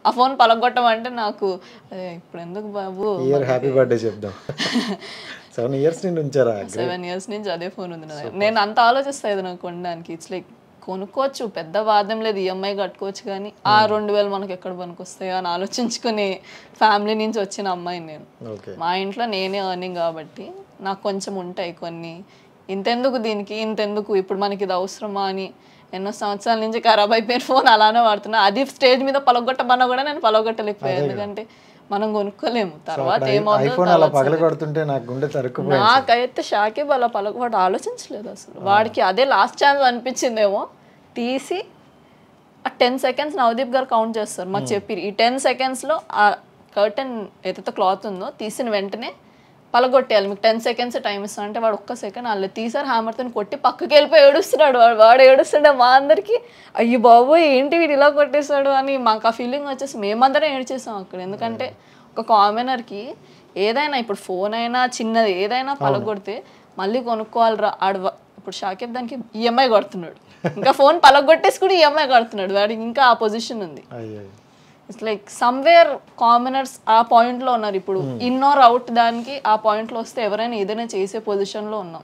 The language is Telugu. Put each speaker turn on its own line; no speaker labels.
ఆ ఫోన్ పలగొట్టమంటే నాకు ఇప్పుడు ఎందుకు బాబు
హ్యాపీ బర్త్డే చెప్దాం. 7 years నుండి ఉంచారా?
7 years నుంచి అదే ఫోన్ ఉంది నా దగ్గర. నేను అంత ఆలోచిస్తాను నాకు కొనడానికి. ఇట్స్ లైక్ కొనుక్కోవచ్చు, పెద్ద వాదం లేదు, ఈఎంఐ కట్టుకోవచ్చు, కానీ ఆ 2000 మనకి ఎక్కడ పనికొస్తాయో అని ఆలోచించుకుని ఫ్యామిలీ నుంచి వచ్చిన అమ్మాయిని నేను. మా ఇంట్లో నేనే ఎర్నింగ్ కాబట్టి నాకు కొంచెం ఉంటాయి కొన్ని. ఇంతెందుకు దీనికి, ఇంతెందుకు ఇప్పుడు మనకి ఇది అవసరమా అని ఎన్నో సంవత్సరాల నుంచి ఖరాబ్ అయిపోయిన ఫోన్ అలానే వాడుతున్నా. అది స్టేజ్ మీద పలగొట్టమన్నా కూడా నేను పలగొట్టలేకపోయాను, ఎందుకంటే మనం కొనుక్కోలేము. తర్వాత
ఏమవుతుందో
నాకైతే షాకిబ్ అలా పలగొట్టు ఆలోచించలేదు అసలు. వాడికి అదే లాస్ట్ ఛాన్స్ అనిపించిందేమో, తీసి ఆ 10 seconds నవదీప్ గారు కౌంట్ చేస్తారు మాకు చెప్పి. ఈ 10 secondsలో ఆ కర్టెన్ ఏదైతే క్లాత్ ఉందో తీసిన వెంటనే పలగొట్టేయాలి, మీకు 10 seconds టైం ఇస్తాను అంటే వాడు ఒక్క సెకండ్ అలా తీసారు, హ్యామర్తో కొట్టి పక్కకి వెళ్ళిపోయి ఏడుస్తున్నాడు. వాడు ఏడుస్తుండే మా అందరికి అయ్యి బాబోయ్ ఏంటి వీడు ఇలా కొట్టేశాడు అని మాకు ఆ ఫీలింగ్ వచ్చేసి మేమందరం ఏడ్చేసాం అక్కడ. ఎందుకంటే ఒక కామనర్కి ఏదైనా ఇప్పుడు ఫోన్ అయినా చిన్నది ఏదైనా పలగొడితే మళ్ళీ కొనుక్కోవాలిరా. ఇప్పుడు షాకిబ్ దానికి ఈఎంఐ కడుతున్నాడు, ఇంకా ఫోన్ పలగొట్టేసి కూడా ఈఎంఐ కడుతున్నాడు, వాడికి ఇంకా ఆ పొజిషన్ ఉంది. ఇట్స్ లైక్ సమ్వేర్ కామనర్స్ ఆ పాయింట్లో ఉన్నారు. ఇప్పుడు ఇన్ ఆర్ అవుట్ దానికి ఆ పాయింట్లో వస్తే ఎవరైనా ఏదైనా చేసే పొజిషన్లో ఉన్నాం.